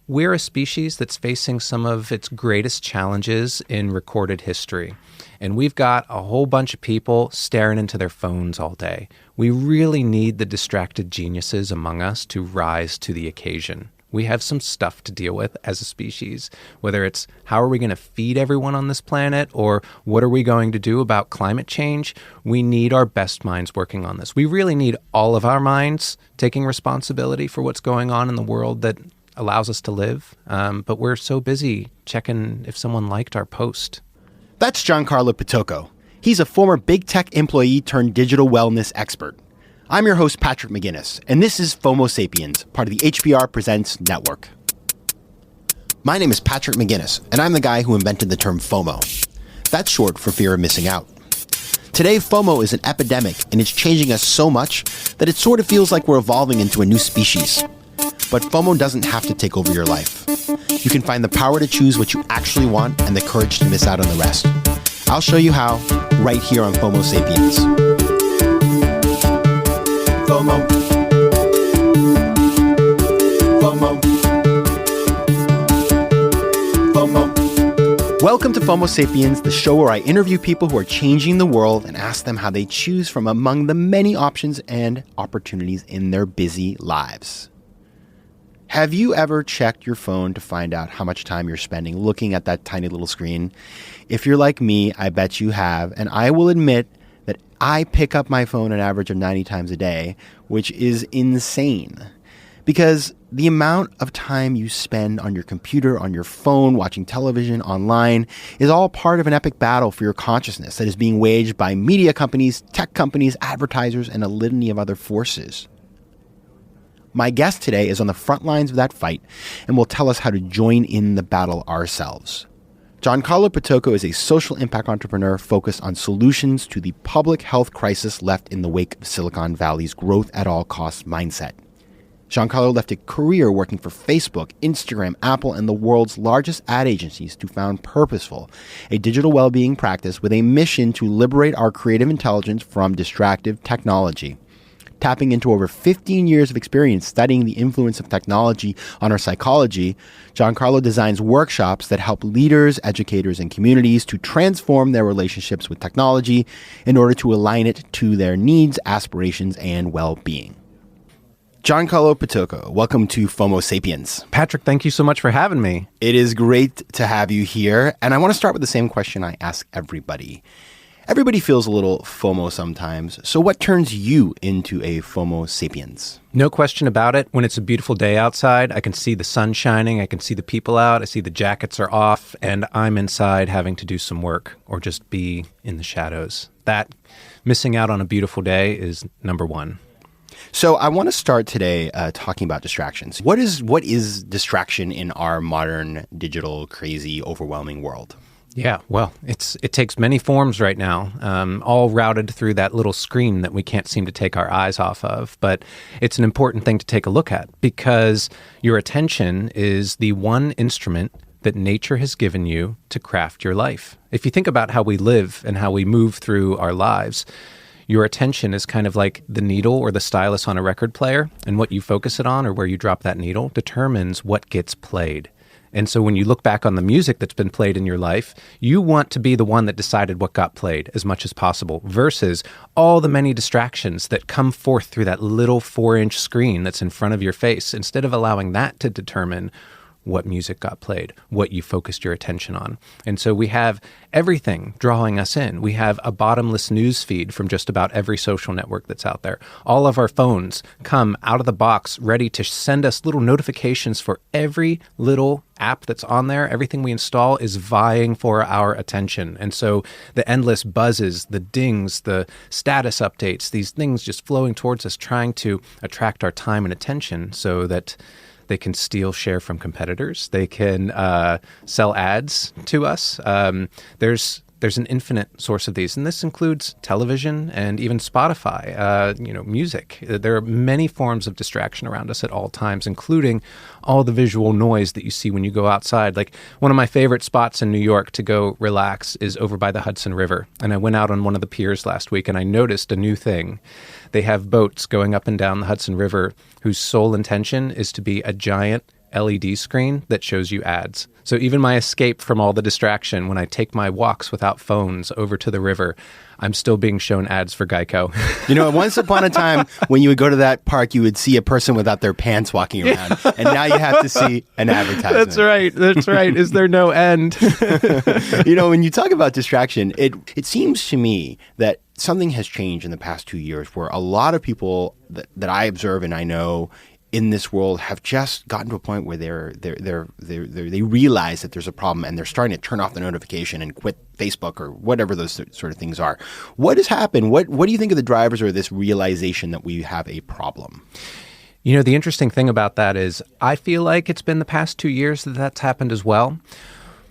we're a species that's facing some of its greatest challenges in recorded history. And we've got a whole bunch of people staring into their phones all day. We really need the distracted geniuses among us to rise to the occasion. We have some stuff to deal with as a species, whether it's how are we going to feed everyone on this planet or what are we going to do about climate change. We need our best minds working on this. We really need all of our minds taking responsibility for what's going on in the world that allows us to live. But we're so busy checking if someone liked our post. That's Giancarlo Pitocco. He's a former big tech employee turned digital wellness expert. I'm your host, Patrick McGinnis, and this is FOMO Sapiens, part of the HBR Presents Network. My name is Patrick McGinnis, and I'm the guy who invented the term FOMO. That's short for fear of missing out. Today, FOMO is an epidemic, and it's changing us so much that it sort of feels like we're evolving into a new species. But FOMO doesn't have to take over your life. You can find the power to choose what you actually want and the courage to miss out on the rest. I'll show you how right here on FOMO Sapiens. FOMO. FOMO. FOMO. Welcome to FOMO Sapiens, the show where I interview people who are changing the world and ask them how they choose from among the many options and opportunities in their busy lives. Have you ever checked your phone to find out how much time you're spending looking at that tiny little screen? If you're like me, I bet you have, and I will admit that I pick up my phone an average of 90 times a day, which is insane. Because the amount of time you spend on your computer, on your phone, watching television, online, is all part of an epic battle for your consciousness that is being waged by media companies, tech companies, advertisers, and a litany of other forces. My guest today is on the front lines of that fight and will tell us how to join in the battle ourselves. Giancarlo Pitocco is a social impact entrepreneur focused on solutions to the public health crisis left in the wake of Silicon Valley's growth at all costs mindset. Giancarlo left a career working for Facebook, Instagram, Apple, and the world's largest ad agencies to found Purposeful, a digital well-being practice with a mission to liberate our creative intelligence from distractive technology. Tapping into over 15 years of experience studying the influence of technology on our psychology, Giancarlo designs workshops that help leaders, educators, and communities to transform their relationships with technology in order to align it to their needs, aspirations, and well-being. Giancarlo Pitocco, welcome to FOMO Sapiens. Patrick, thank you so much for having me. It is great to have you here, and I want to start with the same question I ask everybody. Everybody feels a little FOMO sometimes. So what turns you into a FOMO sapiens? No question about it. When it's a beautiful day outside, I can see the sun shining. I can see the people out. I see the jackets are off and I'm inside having to do some work or just be in the shadows. That missing out on a beautiful day is number one. So I want to start today talking about distractions. What is distraction in our modern, digital, crazy, overwhelming world? Yeah, well, it takes many forms right now, all routed through that little screen that we can't seem to take our eyes off of. But it's an important thing to take a look at because your attention is the one instrument that nature has given you to craft your life. If you think about how we live and how we move through our lives, your attention is kind of like the needle or the stylus on a record player, and what you focus it on or where you drop that needle determines what gets played. And so when you look back on the music that's been played in your life, you want to be the one that decided what got played as much as possible versus all the many distractions that come forth through that little 4-inch screen that's in front of your face. Instead of allowing that to determine what music got played, what you focused your attention on. And so we have everything drawing us in. We have a bottomless news feed from just about every social network that's out there. All of our phones come out of the box ready to send us little notifications for every little app that's on there. Everything we install is vying for our attention. And so the endless buzzes, the dings, the status updates, these things just flowing towards us, trying to attract our time and attention so that they can steal share from competitors. They can sell ads to us. There's an infinite source of these, and this includes television and even Spotify, music. There are many forms of distraction around us at all times, including all the visual noise that you see when you go outside. Like one of my favorite spots in New York to go relax is over by the Hudson River. And I went out on one of the piers last week and I noticed a new thing. They have boats going up and down the Hudson River whose sole intention is to be a giant LED screen that shows you ads. So even my escape from all the distraction, when I take my walks without phones over to the river, I'm still being shown ads for Geico. Once upon a time, when you would go to that park, you would see a person without their pants walking around. And now you have to see an advertisement. That's right. Is there no end? When you talk about distraction, it seems to me that something has changed in the past 2 years where a lot of people that I observe and I know in this world have just gotten to a point where they realize that there's a problem and they're starting to turn off the notification and quit Facebook or whatever those sort of things are. What has happened? What do you think of the drivers or this realization that we have a problem? The interesting thing about that is I feel like it's been the past 2 years that's happened as well.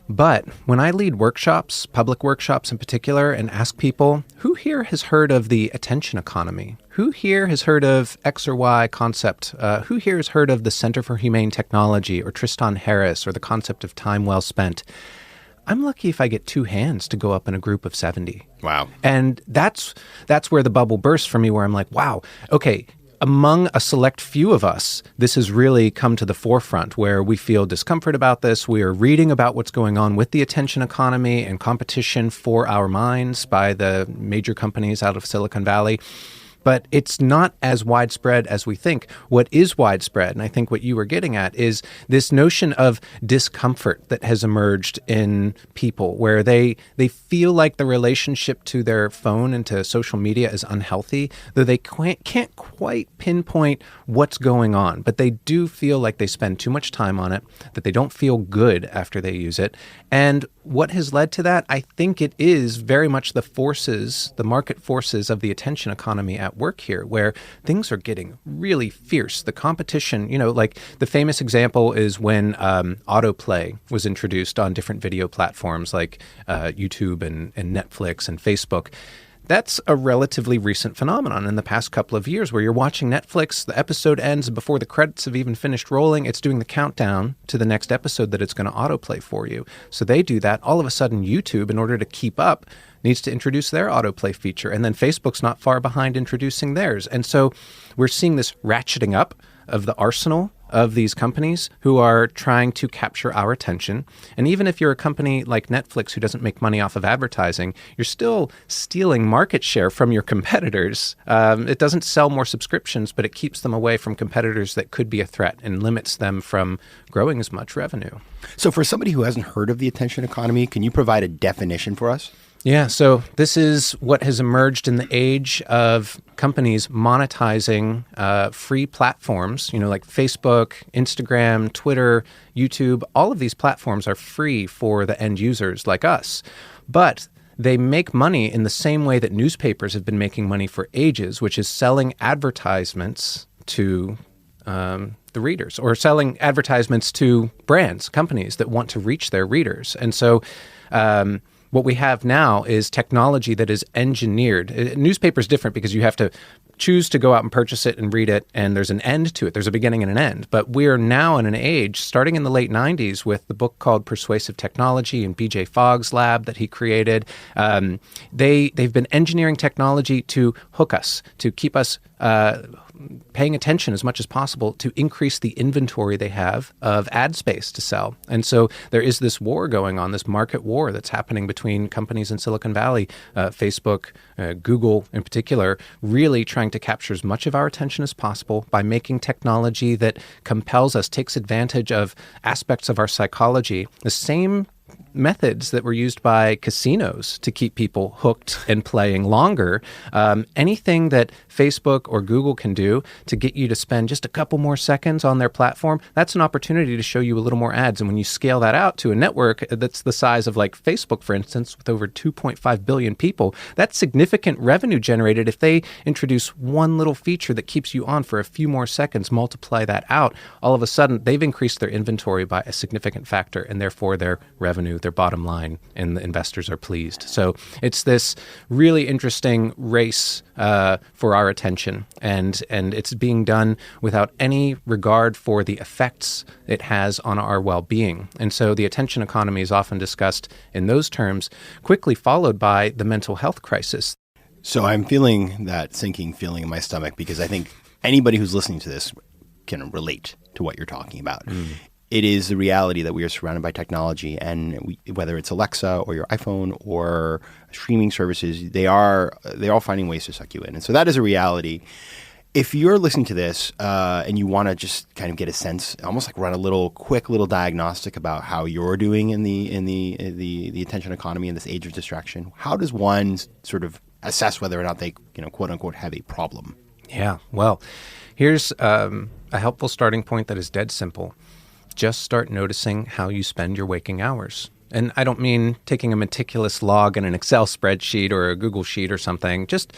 But when I lead workshops, public workshops in particular, and ask people, who here has heard of the attention economy? Who here has heard of X or Y concept? Who here has heard of the Center for Humane Technology or Tristan Harris or the concept of time well spent? I'm lucky if I get 2 hands to go up in a group of 70. Wow. And that's where the bubble bursts for me, where I'm like, wow, okay, among a select few of us, this has really come to the forefront where we feel discomfort about this. We are reading about what's going on with the attention economy and competition for our minds by the major companies out of Silicon Valley. But it's not as widespread as we think. What is widespread, and I think what you were getting at, is this notion of discomfort that has emerged in people where they feel like the relationship to their phone and to social media is unhealthy, though they can't quite pinpoint what's going on. But they do feel like they spend too much time on it, that they don't feel good after they use it. And what has led to that? I think it is very much the market forces of the attention economy at work here, where things are getting really fierce. The competition, like the famous example is when autoplay was introduced on different video platforms like YouTube and Netflix and Facebook. That's a relatively recent phenomenon in the past couple of years where you're watching Netflix, the episode ends before the credits have even finished rolling. It's doing the countdown to the next episode that it's going to autoplay for you. So they do that. All of a sudden, YouTube, in order to keep up, needs to introduce their autoplay feature. And then Facebook's not far behind introducing theirs. And so we're seeing this ratcheting up of the arsenal of these companies who are trying to capture our attention. And even if you're a company like Netflix who doesn't make money off of advertising, you're still stealing market share from your competitors. It doesn't sell more subscriptions, but it keeps them away from competitors that could be a threat and limits them from growing as much revenue. So for somebody who hasn't heard of the attention economy, can you provide a definition for us? Yeah, so this is what has emerged in the age of companies monetizing free platforms, like Facebook, Instagram, Twitter, YouTube. All of these platforms are free for the end users like us. But they make money in the same way that newspapers have been making money for ages, which is selling advertisements to the readers or selling advertisements to brands, companies that want to reach their readers. And so what we have now is technology that is engineered. Newspaper is different because you have to choose to go out and purchase it and read it, and there's an end to it. There's a beginning and an end. But we're now in an age, starting in the late 90s with the book called Persuasive Technology and B.J. Fogg's lab that he created. They've been engineering technology to hook us, to keep us paying attention as much as possible to increase the inventory they have of ad space to sell. And so there is this war going on, this market war that's happening between companies in Silicon Valley, Facebook, Google in particular, really trying to capture as much of our attention as possible by making technology that compels us, takes advantage of aspects of our psychology, the same methods that were used by casinos to keep people hooked and playing longer. Anything that Facebook or Google can do to get you to spend just a couple more seconds on their platform, that's an opportunity to show you a little more ads. And when you scale that out to a network that's the size of like Facebook, for instance, with over 2.5 billion people, that's significant revenue generated. If they introduce one little feature that keeps you on for a few more seconds, multiply that out, all of a sudden they've increased their inventory by a significant factor, and therefore their revenue, their bottom line, and the investors are pleased. So it's this really interesting race for our attention, and it's being done without any regard for the effects it has on our well-being. And so the attention economy is often discussed in those terms, quickly followed by the mental health crisis. So I'm feeling that sinking feeling in my stomach because I think anybody who's listening to this can relate to what you're talking about. it is the reality that we are surrounded by technology, and whether it's Alexa or your iPhone or streaming services, they're all finding ways to suck you in. And so that is a reality. If you're listening to this and you want to just kind of get a sense, almost like run a quick little diagnostic about how you're doing in the attention economy in this age of distraction, how does one sort of assess whether or not they, quote unquote, have a problem? Yeah, well, here's a helpful starting point that is dead simple. Just start noticing how you spend your waking hours. And I don't mean taking a meticulous log in an Excel spreadsheet or a Google sheet or something. Just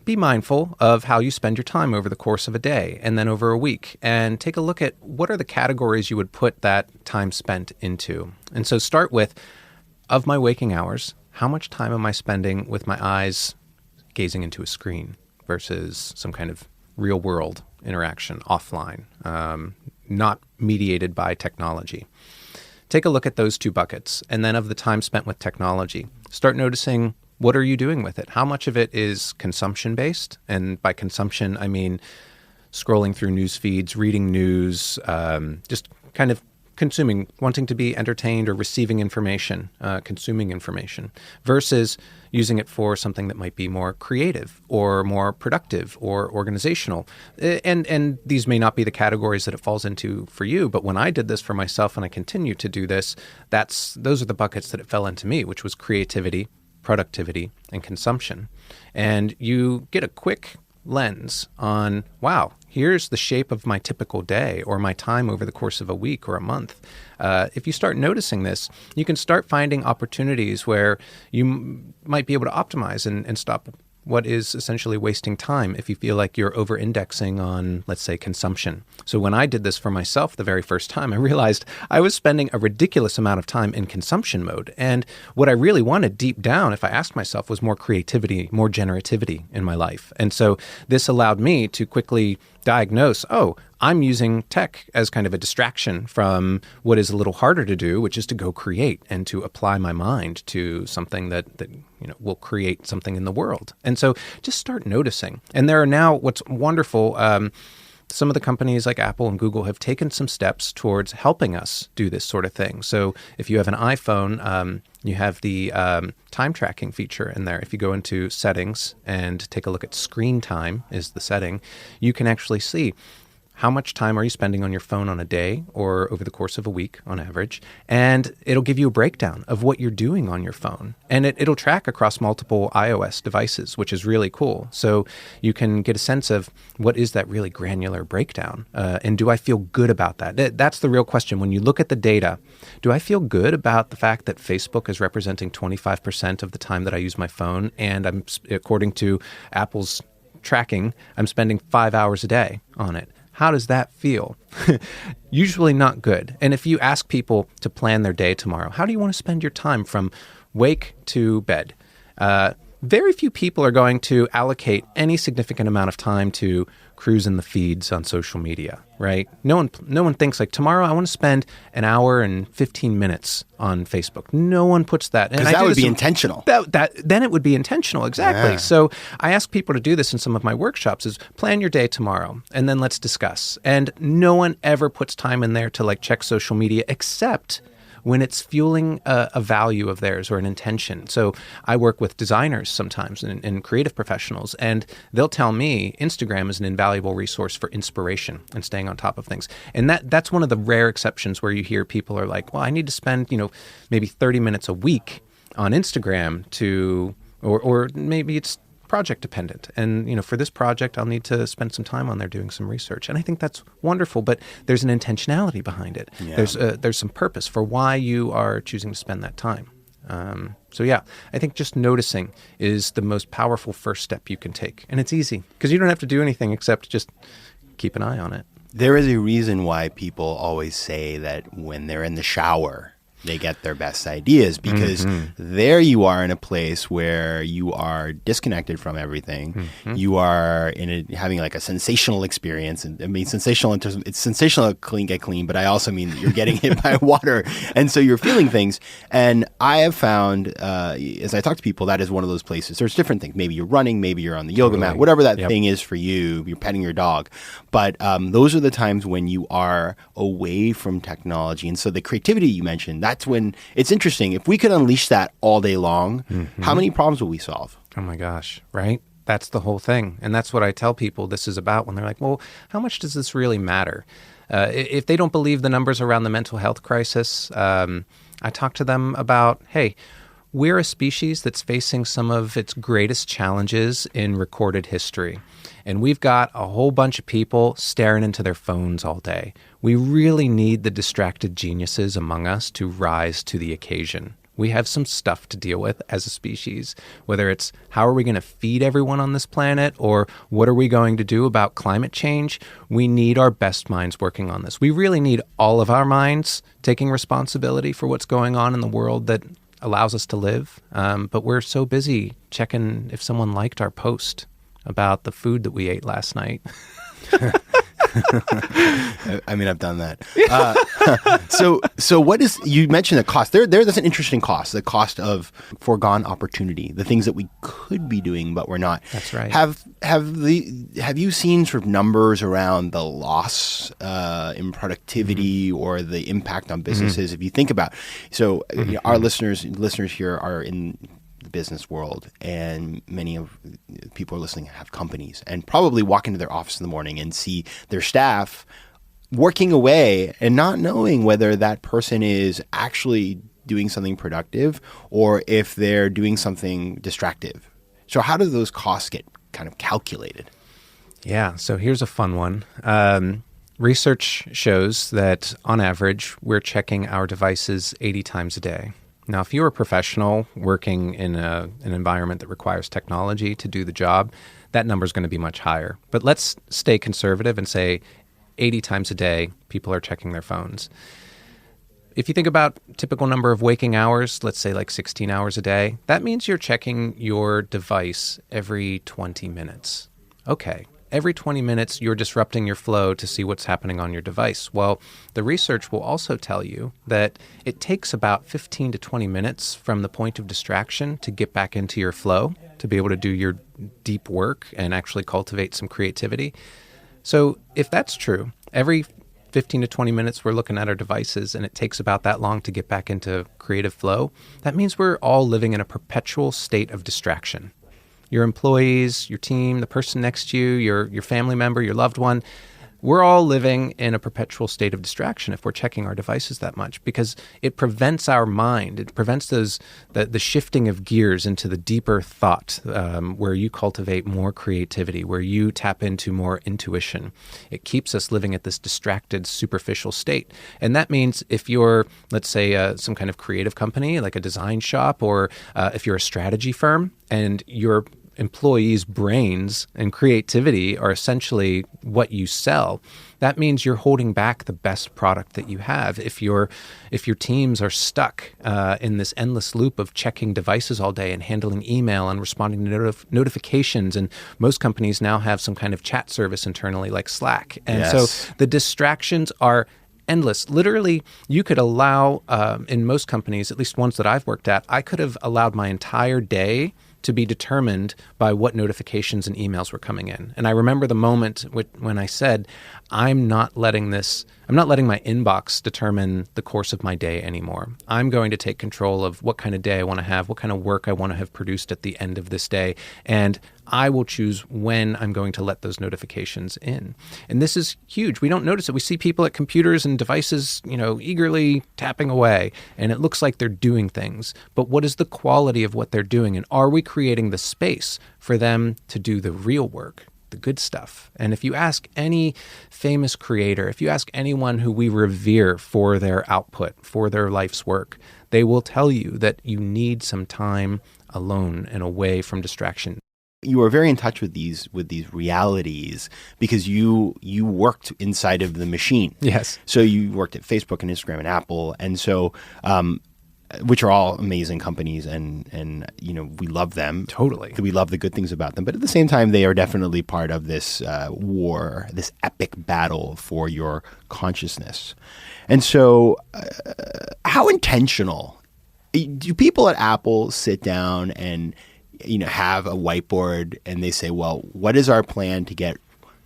be mindful of how you spend your time over the course of a day and then over a week, and take a look at what are the categories you would put that time spent into. And so start with, of my waking hours, how much time am I spending with my eyes gazing into a screen versus some kind of real world interaction offline, not mediated by technology. Take a look at those two buckets. And then of the time spent with technology, start noticing, what are you doing with it? How much of it is consumption-based? And by consumption, I mean scrolling through news feeds, reading news, just kind of consuming, wanting to be entertained or receiving information, consuming information, versus using it for something that might be more creative or more productive or organizational. And these may not be the categories that it falls into for you, but when I did this for myself and I continue to do this, those are the buckets that it fell into me, which was creativity, productivity, and consumption. And you get a quick lens on, wow, here's the shape of my typical day or my time over the course of a week or a month. If you start noticing this, you can start finding opportunities where you might be able to optimize and stop what is essentially wasting time if you feel like you're over-indexing on, let's say, consumption. So when I did this for myself the very first time, I realized I was spending a ridiculous amount of time in consumption mode. And what I really wanted deep down, if I asked myself, was more creativity, more generativity in my life. And so this allowed me to quickly diagnose, I'm using tech as kind of a distraction from what is a little harder to do, which is to go create and to apply my mind to something that will create something in the world. And so just start noticing. And there are now, what's wonderful, some of the companies like Apple and Google have taken some steps towards helping us do this sort of thing. So if you have an iPhone, you have the time tracking feature in there. If you go into settings and take a look at screen time is the setting, you can actually see how much time are you spending on your phone on a day or over the course of a week on average. And it'll give you a breakdown of what you're doing on your phone. And it'll track across multiple iOS devices, which is really cool. So you can get a sense of what is that really granular breakdown. And do I feel good about that? That's the real question. When you look at the data, do I feel good about the fact that Facebook is representing 25% of the time that I use my phone? And I'm, according to Apple's tracking, I'm spending 5 hours a day on it. How does that feel? Usually not good. And if you ask people to plan their day tomorrow, how do you want to spend your time from wake to bed? Very few people are going to allocate any significant amount of time to cruising the feeds on social media, right? No one thinks like, tomorrow I want to spend an hour and 15 minutes on Facebook. No one puts that. Because that would be intentional. Then it would be intentional, exactly. Yeah. So I ask people to do this in some of my workshops is plan your day tomorrow and then let's discuss. And no one ever puts time in there to like check social media except when it's fueling a value of theirs or an intention. So I work with designers sometimes and creative professionals, and they'll tell me Instagram is an invaluable resource for inspiration and staying on top of things. And that's one of the rare exceptions where you hear people are like, well, I need to spend, maybe 30 minutes a week on Instagram or maybe it's project dependent. And, for this project, I'll need to spend some time on there doing some research. And I think that's wonderful, but there's an intentionality behind it. Yeah. There's some purpose for why you are choosing to spend that time. I think just noticing is the most powerful first step you can take. And it's easy because you don't have to do anything except just keep an eye on it. There is a reason why people always say that when they're in the shower they get their best ideas, because there you are in a place where you are disconnected from everything. You are having like a sensational experience. And I mean, sensational in terms of, it's sensational to get clean, but I also mean that you're getting hit by water. And so you're feeling things. And I have found, as I talk to people, that is one of those places. There's different things. Maybe you're running, maybe you're on the yoga mat, whatever that thing is for you. You're petting your dog. But those are the times when you are away from technology. And so the creativity you mentioned, that's when it's interesting. If we could unleash that all day long, how many problems will we solve? Oh my gosh, right? That's the whole thing. And that's what I tell people this is about when they're like, well, how much does this really matter? If they don't believe the numbers around the mental health crisis, I talk to them about, hey, we're a species that's facing some of its greatest challenges in recorded history. And we've got a whole bunch of people staring into their phones all day. We really need the distracted geniuses among us to rise to the occasion. We have some stuff to deal with as a species, whether it's how are we going to feed everyone on this planet, or what are we going to do about climate change? We need our best minds working on this. We really need all of our minds taking responsibility for what's going on in the world that allows us to live. But we're so busy checking if someone liked our post about the food that we ate last night. I mean, I've done that. So what is, you mentioned the cost. There's an interesting cost, the cost of foregone opportunity, the things that we could be doing, but we're not. That's right. Have you seen sort of numbers around the loss in productivity or the impact on businesses? If you think about, so you know, our listeners here are in the business world, and many of people are listening have companies, and probably walk into their office in the morning and see their staff working away and not knowing whether that person is actually doing something productive or if they're doing something distractive. So how do those costs get kind of calculated? Yeah, so here's a fun one. Research shows that on average, we're checking our devices 80 times a day. Now, if you're a professional working in an environment that requires technology to do the job, that number is going to be much higher. But let's stay conservative and say 80 times a day, people are checking their phones. If you think about typical number of waking hours, let's say like 16 hours a day, that means you're checking your device every 20 minutes. Okay. Every 20 minutes, you're disrupting your flow to see what's happening on your device. Well, the research will also tell you that it takes about 15 to 20 minutes from the point of distraction to get back into your flow, to be able to do your deep work and actually cultivate some creativity. So if that's true, every 15 to 20 minutes we're looking at our devices and it takes about that long to get back into creative flow, that means we're all living in a perpetual state of distraction. Your employees, your team, the person next to you, your family member, your loved one, we're all living in a perpetual state of distraction if we're checking our devices that much, because it prevents our mind. It prevents the shifting of gears into the deeper thought, where you cultivate more creativity, where you tap into more intuition. It keeps us living at this distracted, superficial state. And that means if you're, let's say, some kind of creative company, like a design shop, or if you're a strategy firm and your employees' brains and creativity are essentially what you sell, that means you're holding back the best product that you have. If your teams are stuck in this endless loop of checking devices all day and handling email and responding to notifications, and most companies now have some kind of chat service internally like Slack. And so the distractions are endless. Literally, you could allow, in most companies, at least ones that I've worked at, I could have allowed my entire day to be determined by what notifications and emails were coming in. And I remember the moment when I said, I'm not letting my inbox determine the course of my day anymore. I'm going to take control of what kind of day I want to have, what kind of work I want to have produced at the end of this day. And I will choose when I'm going to let those notifications in. And this is huge. We don't notice it. We see people at computers and devices, eagerly tapping away, and it looks like they're doing things. But what is the quality of what they're doing? And are we creating the space for them to do the real work, the good stuff? And if you ask any famous creator, if you ask anyone who we revere for their output, for their life's work, they will tell you that you need some time alone and away from distraction. You are very in touch with these realities because you worked inside of the machine. Yes. So you worked at Facebook and Instagram and Apple, and so which are all amazing companies, and we love them. Totally. We love the good things about them, but at the same time, they are definitely part of this war, this epic battle for your consciousness. And so, how intentional do people at Apple sit down and have a whiteboard and they say, well, what is our plan to get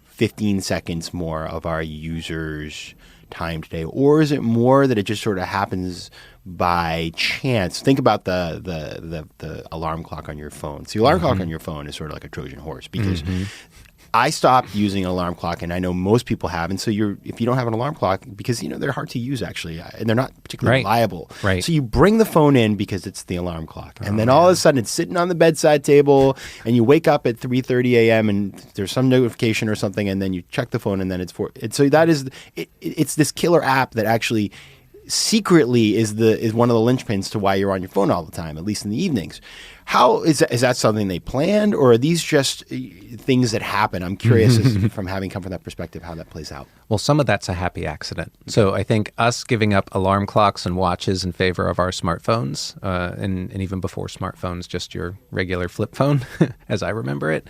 15 seconds more of our users' time today? Or is it more that it just sort of happens by chance? Think about the alarm clock on your phone. So the alarm clock on your phone is sort of like a Trojan horse because I stopped using an alarm clock, and I know most people have. And so if you don't have an alarm clock, because they're hard to use actually, and they're not particularly reliable. Right. So you bring the phone in because it's the alarm clock, and then all of a sudden it's sitting on the bedside table, and you wake up at 3:30 a.m. and there's some notification or something, and then you check the phone, and then so that is it's this killer app that actually secretly is one of the linchpins to why you're on your phone all the time, at least in the evenings. How is that something they planned, or are these just things that happen? I'm curious from having come from that perspective how that plays out. Well, some of that's a happy accident. So I think us giving up alarm clocks and watches in favor of our smartphones, and even before smartphones, just your regular flip phone, as I remember it.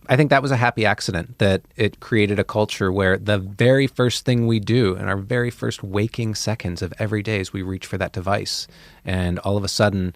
I think that was a happy accident, that it created a culture where the very first thing we do in our very first waking seconds of every day is we reach for that device. And all of a sudden,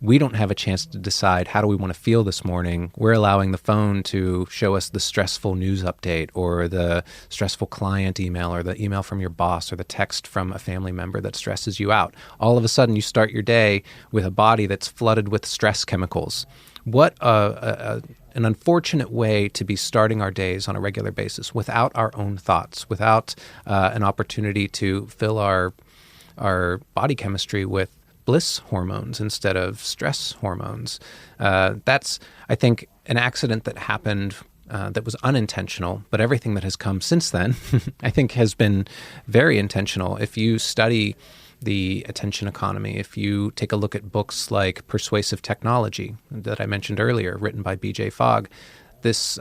we don't have a chance to decide how do we want to feel this morning. We're allowing the phone to show us the stressful news update or the stressful client email or the email from your boss or the text from a family member that stresses you out. All of a sudden, you start your day with a body that's flooded with stress chemicals. What an unfortunate way to be starting our days on a regular basis without our own thoughts, without an opportunity to fill our body chemistry with bliss hormones instead of stress hormones. That's, I think, an accident that happened that was unintentional, but everything that has come since then, I think, has been very intentional. If you study the attention economy, if you take a look at books like Persuasive Technology that I mentioned earlier, written by B.J. Fogg, this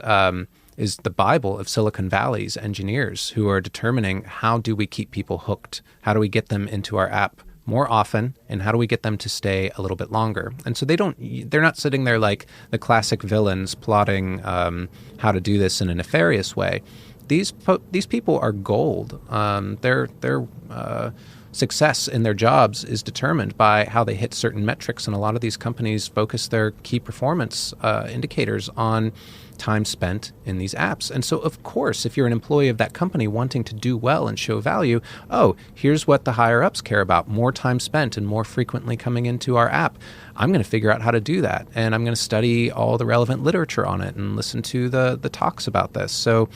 is the Bible of Silicon Valley's engineers who are determining how do we keep people hooked, how do we get them into our app more often, and how do we get them to stay a little bit longer. And so they're not sitting there like the classic villains plotting how to do this in a nefarious way. These people are gold. Their success in their jobs is determined by how they hit certain metrics, and a lot of these companies focus their key performance indicators on time spent in these apps. And so, of course, if you're an employee of that company wanting to do well and show value, here's what the higher-ups care about, more time spent and more frequently coming into our app. I'm going to figure out how to do that, and I'm going to study all the relevant literature on it and listen to the talks about this. So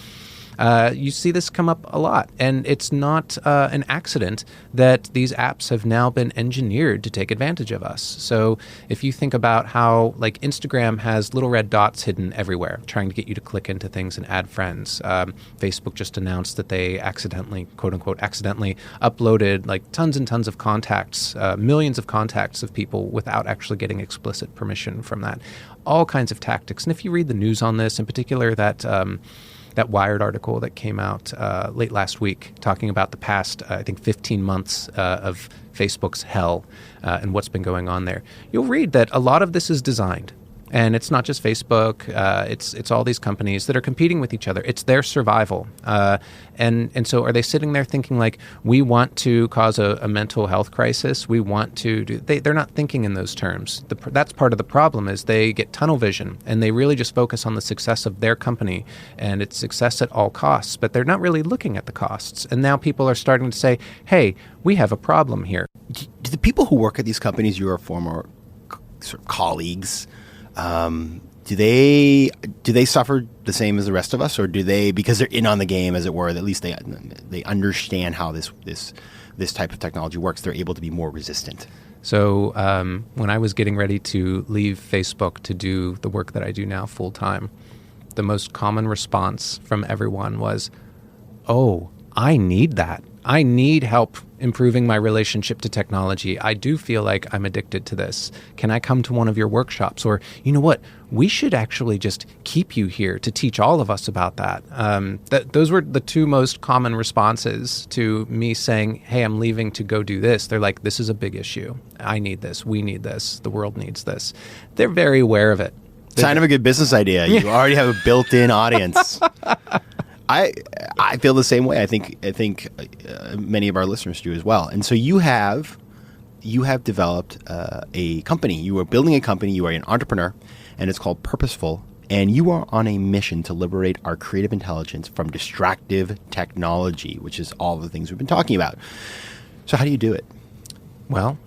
you see this come up a lot, and it's not an accident that these apps have now been engineered to take advantage of us. So if you think about how, like, Instagram has little red dots hidden everywhere, trying to get you to click into things and add friends. Facebook just announced that they accidentally, quote unquote, accidentally uploaded like tons and tons of contacts, millions of contacts of people without actually getting explicit permission from that. All kinds of tactics. And if you read the news on this, in particular that Wired article that came out late last week talking about the past, I think, 15 months of Facebook's hell and what's been going on there. You'll read that a lot of this is designed. And it's not just Facebook. It's all these companies that are competing with each other. It's their survival. And so are they sitting there thinking like, we want to cause a mental health crisis? We want to do... They're not thinking in those terms. That's part of the problem is they get tunnel vision and they really just focus on the success of their company and its success at all costs, but they're not really looking at the costs. And now people are starting to say, hey, we have a problem here. Do the people who work at these companies, your former sort of colleagues, do they suffer the same as the rest of us, or do they, because they're in on the game, as it were, at least they understand how this type of technology works, they're able to be more resistant? So when I was getting ready to leave Facebook to do the work that I do now full time, the most common response from everyone was, "Oh, I need that. I need help improving my relationship to technology. I do feel like I'm addicted to this. Can I come to one of your workshops? Or, you know what? We should actually just keep you here to teach all of us about that. Those were the two most common responses to me saying, hey, I'm leaving to go do this. They're like, this is a big issue. I need this. We need this. The world needs this. They're very aware of it. Sign of a good business idea. You already have a built-in audience. I feel the same way. I think many of our listeners do as well. And so you have developed a company. You are building a company. You are an entrepreneur, and it's called Purposeful. And you are on a mission to liberate our creative intelligence from distractive technology, which is all the things we've been talking about. So how do you do it? Well,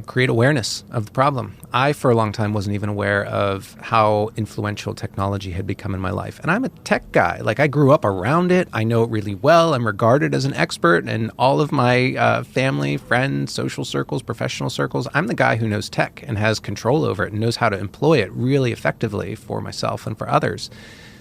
create awareness of the problem. I, for a long time, wasn't even aware of how influential technology had become in my life. And I'm a tech guy. Like, I grew up around it. I know it really well. I'm regarded as an expert in all of my family, friends, social circles, professional circles. I'm the guy who knows tech and has control over it and knows how to employ it really effectively for myself and for others.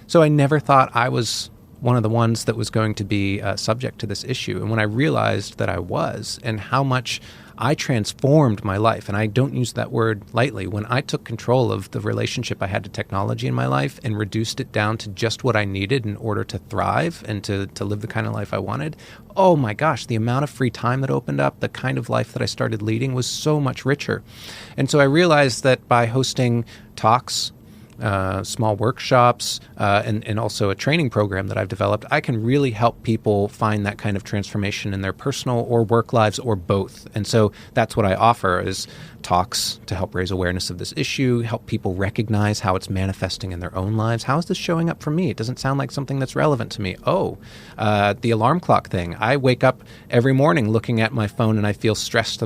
So I never thought I was one of the ones that was going to be subject to this issue. And when I realized that I was, and how much I transformed my life, and I don't use that word lightly, when I took control of the relationship I had to technology in my life and reduced it down to just what I needed in order to thrive and to live the kind of life I wanted, oh my gosh, the amount of free time that opened up, the kind of life that I started leading was so much richer. And so I realized that by hosting talks, small workshops, and also a training program that I've developed, I can really help people find that kind of transformation in their personal or work lives or both. And so that's what I offer is talks to help raise awareness of this issue, help people recognize how it's manifesting in their own lives. How is this showing up for me? It doesn't sound like something that's relevant to me. The alarm clock thing. I wake up every morning looking at my phone and I feel stressed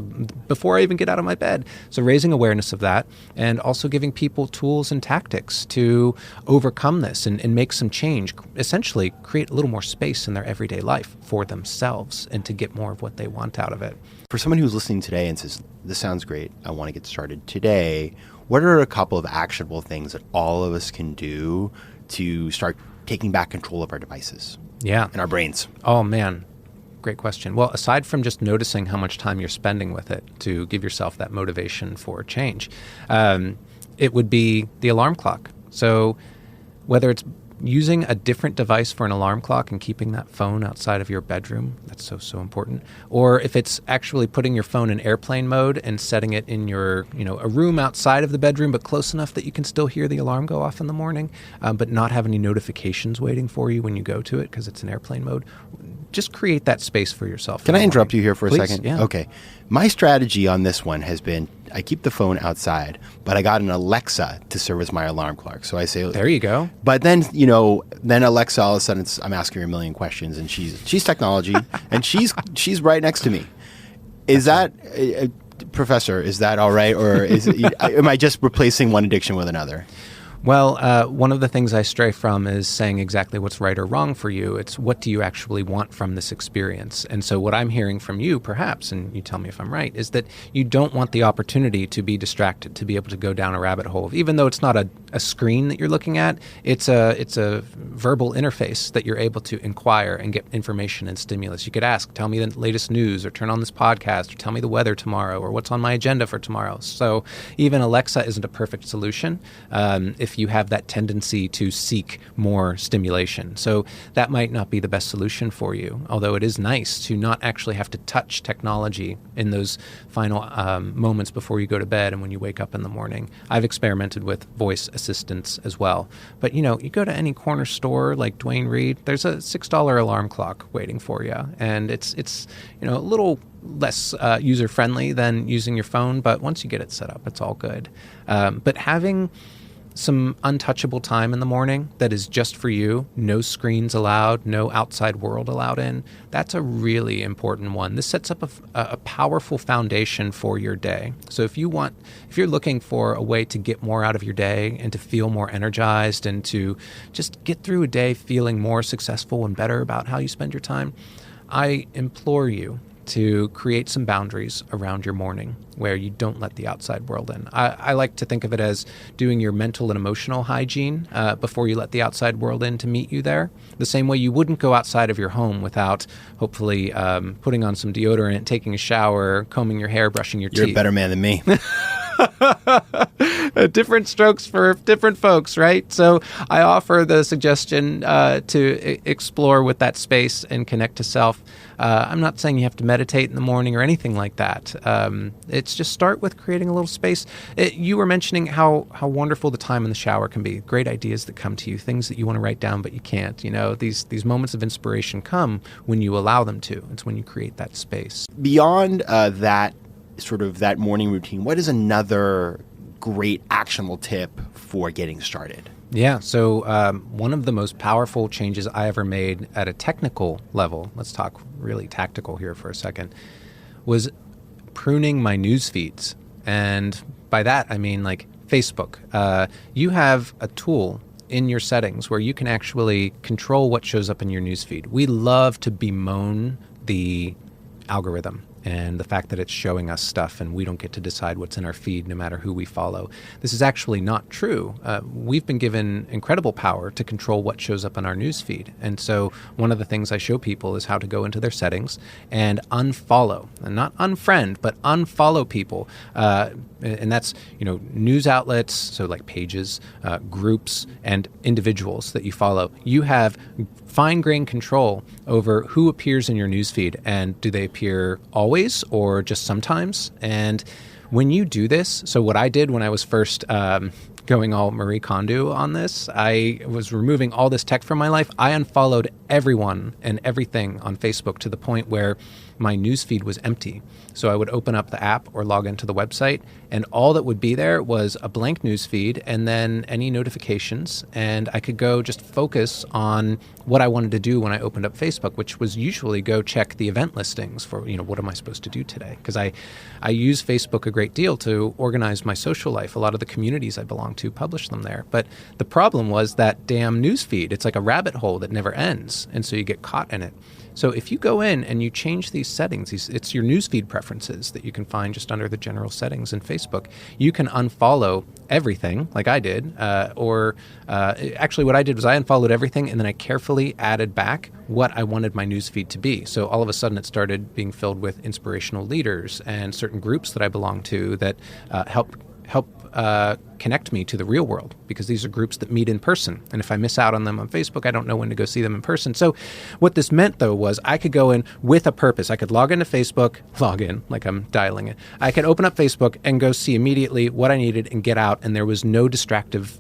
before I even get out of my bed. So raising awareness of that and also giving people tools and tactics to overcome this and make some change, essentially create a little more space in their everyday life for themselves and to get more of what they want out of it. For someone who's listening today and says, this sounds great, I want to get started today, what are a couple of actionable things that all of us can do to start taking back control of our devices? Yeah. And our brains? Oh, man. Great question. Well, aside from just noticing how much time you're spending with it to give yourself that motivation for change, it would be the alarm clock. So whether it's using a different device for an alarm clock and keeping that phone outside of your bedroom, that's so important. Or if it's actually putting your phone in airplane mode and setting it in your, a room outside of the bedroom, but close enough that you can still hear the alarm go off in the morning, but not have any notifications waiting for you when you go to it because it's in airplane mode. Just create that space for yourself. Can I interrupt you here for a second? Yeah. Okay. My strategy on this one has been I keep the phone outside, but I got an Alexa to serve as my alarm clock. So I say, there you go. But then, then Alexa, all of a sudden, I'm asking her a million questions, and she's technology, and she's right next to me. Is that, Professor, is that all right? Or am I just replacing one addiction with another? Well, one of the things I stray from is saying exactly what's right or wrong for you. It's what do you actually want from this experience? And so what I'm hearing from you, perhaps, and you tell me if I'm right, is that you don't want the opportunity to be distracted, to be able to go down a rabbit hole. Even though it's not a screen that you're looking at, it's a verbal interface that you're able to inquire and get information and stimulus. You could ask, tell me the latest news, or turn on this podcast, or tell me the weather tomorrow, or what's on my agenda for tomorrow. So even Alexa isn't a perfect solution. If you have that tendency to seek more stimulation. So that might not be the best solution for you, although it is nice to not actually have to touch technology in those final moments before you go to bed and when you wake up in the morning. I've experimented with voice assistants as well. But, you go to any corner store like Dwayne Reed, there's a $6 alarm clock waiting for you. And it's a little less user-friendly than using your phone, but once you get it set up, it's all good. But having some untouchable time in the morning that is just for you, no screens allowed, no outside world allowed in, that's a really important one. This sets up a powerful foundation for your day. So if you're looking for a way to get more out of your day and to feel more energized and to just get through a day feeling more successful and better about how you spend your time, I implore you to create some boundaries around your morning where you don't let the outside world in. I like to think of it as doing your mental and emotional hygiene before you let the outside world in to meet you there. The same way you wouldn't go outside of your home without hopefully putting on some deodorant, taking a shower, combing your hair, brushing your teeth. You're a better man than me. Different strokes for different folks, right? So I offer the suggestion to explore with that space and connect to self. I'm not saying you have to meditate in the morning or anything like that. It's just start with creating a little space. You were mentioning how wonderful the time in the shower can be. Great ideas that come to you, things that you want to write down but you can't. You know, these moments of inspiration come when you allow them to. It's when you create that space. Beyond that morning routine, what is another great actionable tip for getting started? Yeah, so one of the most powerful changes I ever made at a technical level, let's talk really tactical here for a second, was pruning my news feeds. And by that, I mean like Facebook. You have a tool in your settings where you can actually control what shows up in your news feed. We love to bemoan the algorithm and the fact that it's showing us stuff and we don't get to decide what's in our feed no matter who we follow. This is actually not true. We've been given incredible power to control what shows up on our news feed. And so one of the things I show people is how to go into their settings and unfollow, and not unfriend, but unfollow people. And that's, news outlets, so like pages, groups, and individuals that you follow. You have fine-grained control over who appears in your newsfeed, and do they appear always or just sometimes? And when you do this, so what I did when I was first going all Marie Kondo on this, I was removing all this tech from my life. I unfollowed everyone and everything on Facebook to the point where my newsfeed was empty. So I would open up the app or log into the website, and all that would be there was a blank newsfeed and then any notifications. And I could go just focus on what I wanted to do when I opened up Facebook, which was usually go check the event listings for, what am I supposed to do today? Because I use Facebook a great deal to organize my social life. A lot of the communities I belong to publish them there. But the problem was that damn newsfeed. It's like a rabbit hole that never ends. And so you get caught in it. So if you go in and you change these settings, it's your newsfeed preferences that you can find just under the general settings in Facebook. You can unfollow everything like I did, actually what I did was I unfollowed everything and then I carefully added back what I wanted my newsfeed to be. So all of a sudden it started being filled with inspirational leaders and certain groups that I belong to that help connect me to the real world, because these are groups that meet in person. And if I miss out on them on Facebook, I don't know when to go see them in person. So what this meant, though, was I could go in with a purpose. I could log into Facebook, log in like I'm dialing it. I could open up Facebook and go see immediately what I needed and get out. And there was no distractive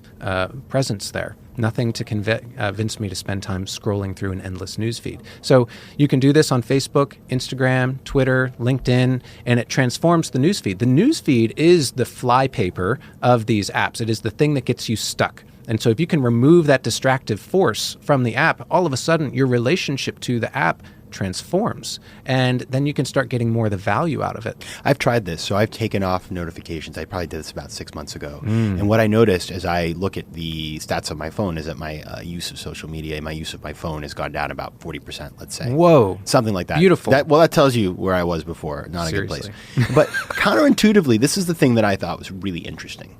presence there. Nothing to convince me to spend time scrolling through an endless newsfeed. So you can do this on Facebook, Instagram, Twitter, LinkedIn, and it transforms the newsfeed. The newsfeed is the flypaper of these apps. It is the thing that gets you stuck. And so if you can remove that distractive force from the app, all of a sudden your relationship to the app transforms, and then you can start getting more of the value out of it. I've tried this. So I've taken off notifications. I probably did this about 6 months ago. And what I noticed as I look at the stats of my phone is that my use of social media, my use of my phone has gone down about 40%, let's say. Whoa. Something like that. Beautiful. That tells you where I was before. Not Seriously. a good place. But counterintuitively, this is the thing that I thought was really interesting.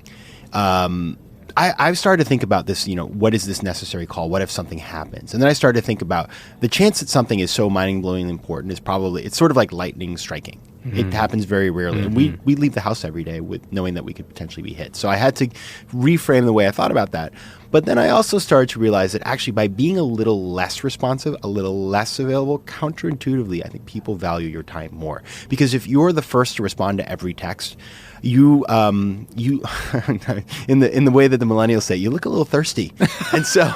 I've started to think about this, what is this necessary call? What if something happens? And then I started to think about the chance that something is so mind-blowingly important is probably, it's sort of like lightning striking. Mm-hmm. It happens very rarely. And we leave the house every day with knowing that we could potentially be hit. So I had to reframe the way I thought about that. But then I also started to realize that actually by being a little less responsive, a little less available, counterintuitively, I think people value your time more. Because if you're the first to respond to every text, you in the way that the millennials say, you look a little thirsty. And so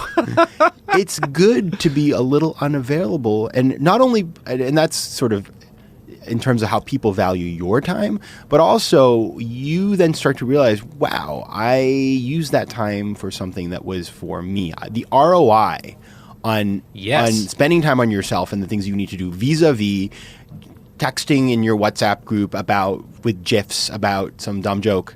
it's good to be a little unavailable. And not only, and that's sort of in terms of how people value your time, but also you then start to realize, wow, I used that time for something that was for me. The ROI on spending time on yourself and the things you need to do vis-a-vis texting in your WhatsApp group with GIFs about some dumb joke.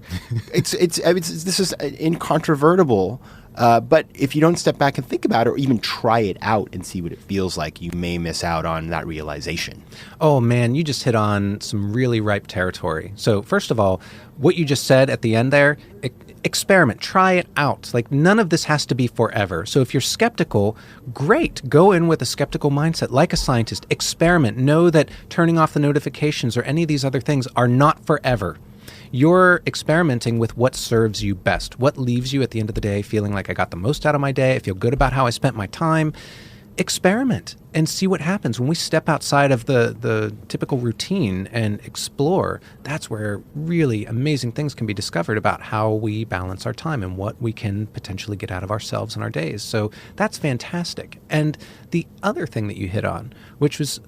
This is incontrovertible. But if you don't step back and think about it or even try it out and see what it feels like, you may miss out on that realization. Oh, man, you just hit on some really ripe territory. So first of all, what you just said at the end there, experiment, try it out. Like, none of this has to be forever. So if you're skeptical, great. Go in with a skeptical mindset, like a scientist. Experiment. Know that turning off the notifications or any of these other things are not forever. You're experimenting with what serves you best, what leaves you at the end of the day feeling like I got the most out of my day, I feel good about how I spent my time. Experiment and see what happens. When we step outside of the typical routine and explore, that's where really amazing things can be discovered about how we balance our time and what we can potentially get out of ourselves and our days. So that's fantastic. And the other thing that you hit on, which was,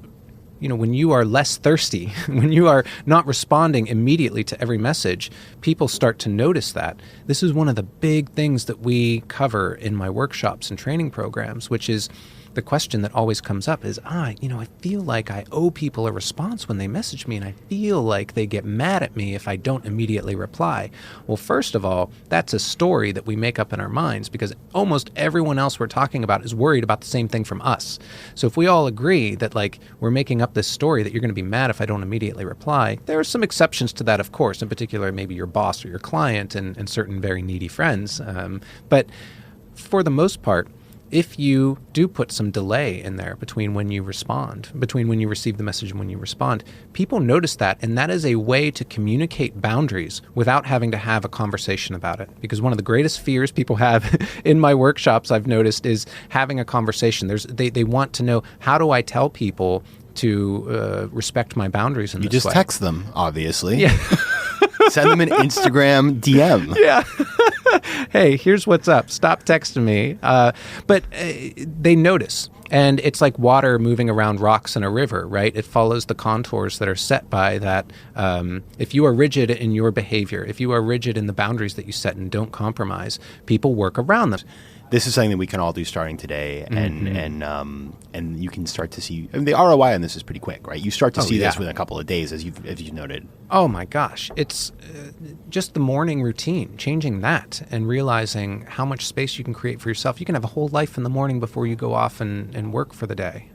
when you are less thirsty, when you are not responding immediately to every message, people start to notice that. This is one of the big things that we cover in my workshops and training programs, which is the question that always comes up is, I feel like I owe people a response when they message me, and I feel like they get mad at me if I don't immediately reply. Well, first of all, that's a story that we make up in our minds because almost everyone else we're talking about is worried about the same thing from us. So if we all agree that we're making up this story that you're going to be mad if I don't immediately reply, there are some exceptions to that, of course, in particular maybe your boss or your client and certain very needy friends. But for the most part, if you do put some delay in there between when you respond, between when you receive the message and when you respond, people notice that, and that is a way to communicate boundaries without having to have a conversation about it. Because one of the greatest fears people have in my workshops, I've noticed, is having a conversation. They want to know, how do I tell people to respect my boundaries in this way? You just text them, obviously. Yeah. Send them an Instagram DM. Yeah. Hey, here's what's up. Stop texting me. But they notice. And it's like water moving around rocks in a river, right? It follows the contours that are set by that. If you are rigid in your behavior, if you are rigid in the boundaries that you set and don't compromise, people work around them. This is something that we can all do starting today, and you can start to see. The ROI on this is pretty quick, right? You start to see this within a couple of days, as you've noted. Oh my gosh, it's just the morning routine, changing that and realizing how much space you can create for yourself. You can have a whole life in the morning before you go off and work for the day.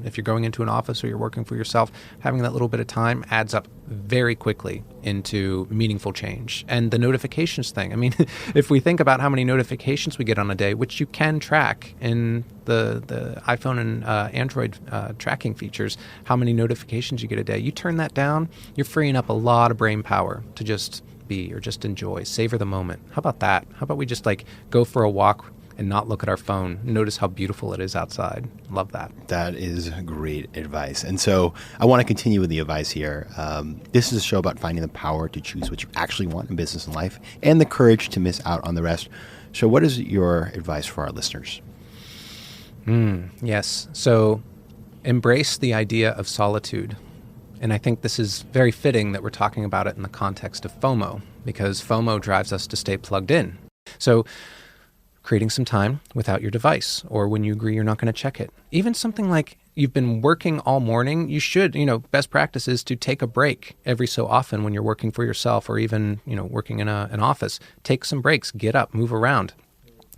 If you're going into an office or you're working for yourself, having that little bit of time adds up very quickly into meaningful change. And the notifications thing, I mean, if we think about how many notifications we get on a day, which you can track in the iPhone and Android tracking features, how many notifications you get a day, you turn that down, you're freeing up a lot of brain power to just be or just enjoy, savor the moment. How about that? How about we just go for a walk and not look at our phone, notice how beautiful it is outside. Love that. That is great advice. And so I want to continue with the advice here. This is a show about finding the power to choose what you actually want in business and life and the courage to miss out on the rest. So what is your advice for our listeners? Yes. So embrace the idea of solitude. And I think this is very fitting that we're talking about it in the context of FOMO, because FOMO drives us to stay plugged in. So creating some time without your device, or when you agree you're not going to check it. Even something like you've been working all morning, you should, best practice is to take a break every so often when you're working for yourself or even, working in an office. Take some breaks, get up, move around.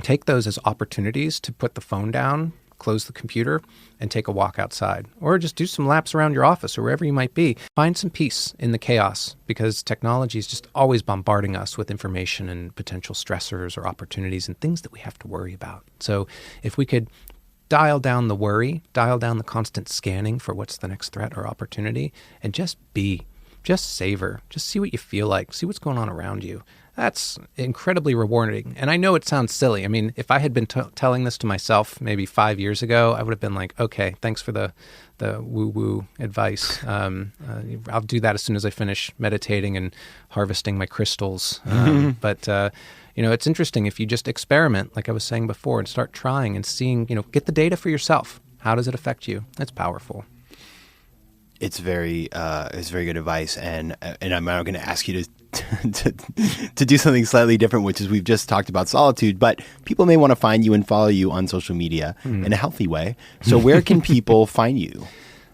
Take those as opportunities to put the phone down, close the computer, and take a walk outside. Or just do some laps around your office or wherever you might be. Find some peace in the chaos, because technology is just always bombarding us with information and potential stressors or opportunities and things that we have to worry about. So if we could dial down the worry, dial down the constant scanning for what's the next threat or opportunity, and just be, just savor, just see what you feel like, see what's going on around you. That's incredibly rewarding. And I know it sounds silly. I mean, if I had been telling this to myself maybe 5 years ago, I would have been like, okay, thanks for the woo-woo advice. I'll do that as soon as I finish meditating and harvesting my crystals. But it's interesting if you just experiment, like I was saying before, and start trying and seeing, get the data for yourself. How does it affect you? That's powerful. It's very good advice, and I'm now going to ask you to do something slightly different, which is we've just talked about solitude, but people may want to find you and follow you on social media in a healthy way. So where can people find you?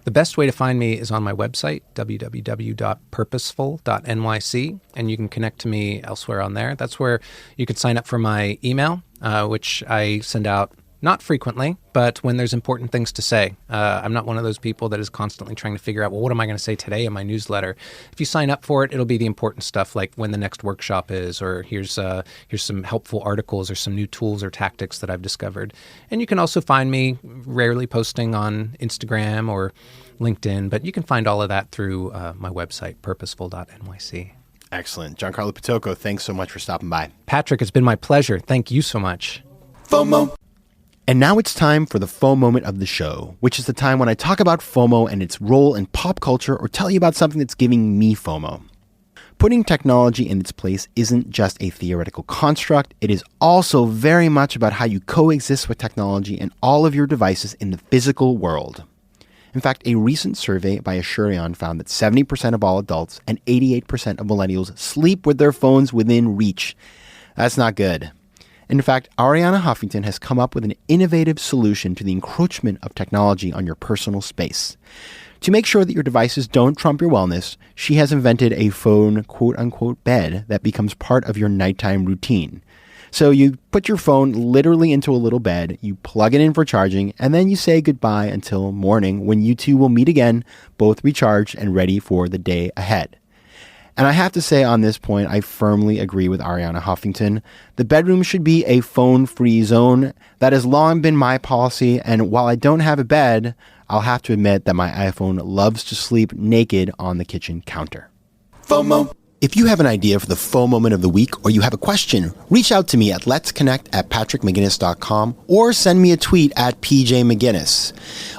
The best way to find me is on my website, www.purposeful.nyc, and you can connect to me elsewhere on there. That's where you can sign up for my email. which I send out not frequently, but when there's important things to say. I'm not one of those people that is constantly trying to figure out, well, what am I going to say today in my newsletter? If you sign up for it, it'll be the important stuff, like when the next workshop is, or here's some helpful articles or some new tools or tactics that I've discovered. And you can also find me rarely posting on Instagram or LinkedIn, but you can find all of that through my website, purposeful.nyc. Excellent. Giancarlo Pitocco, thanks so much for stopping by. Patrick, it's been my pleasure. Thank you so much. FOMO. And now it's time for the FOMO moment of the show, which is the time when I talk about FOMO and its role in pop culture or tell you about something that's giving me FOMO. Putting technology in its place isn't just a theoretical construct. It is also very much about how you coexist with technology and all of your devices in the physical world. In fact, a recent survey by Asurion found that 70% of all adults and 88% of millennials sleep with their phones within reach. That's not good. In fact, Arianna Huffington has come up with an innovative solution to the encroachment of technology on your personal space. To make sure that your devices don't trump your wellness, she has invented a phone quote-unquote bed that becomes part of your nighttime routine. So you put your phone literally into a little bed, you plug it in for charging, and then you say goodbye until morning when you two will meet again, both recharged and ready for the day ahead. And I have to say on this point, I firmly agree with Arianna Huffington. The bedroom should be a phone-free zone. That has long been my policy, and while I don't have a bed, I'll have to admit that my iPhone loves to sleep naked on the kitchen counter. FOMO. If you have an idea for the FOMO moment of the week or you have a question, reach out to me at letsconnect@patrickmcginnis.com or send me a tweet at pjmcginnis.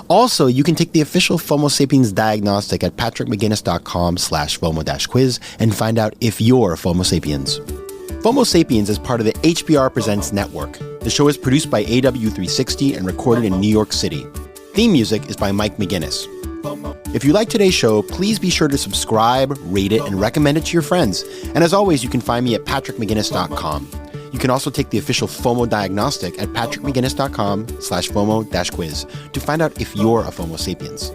Also, you can take the official FOMO Sapiens diagnostic at patrickmcginnis.com/FOMO-quiz and find out if you're a FOMO Sapiens. FOMO Sapiens is part of the HBR Presents network. The show is produced by AW360 and recorded in New York City. Theme music is by Mike McGinnis. If you like today's show, please be sure to subscribe, rate it, and recommend it to your friends. And as always, you can find me at patrickmcginnis.com. You can also take the official FOMO diagnostic at patrickmcginnis.com/FOMO-quiz to find out if you're a FOMO Sapiens.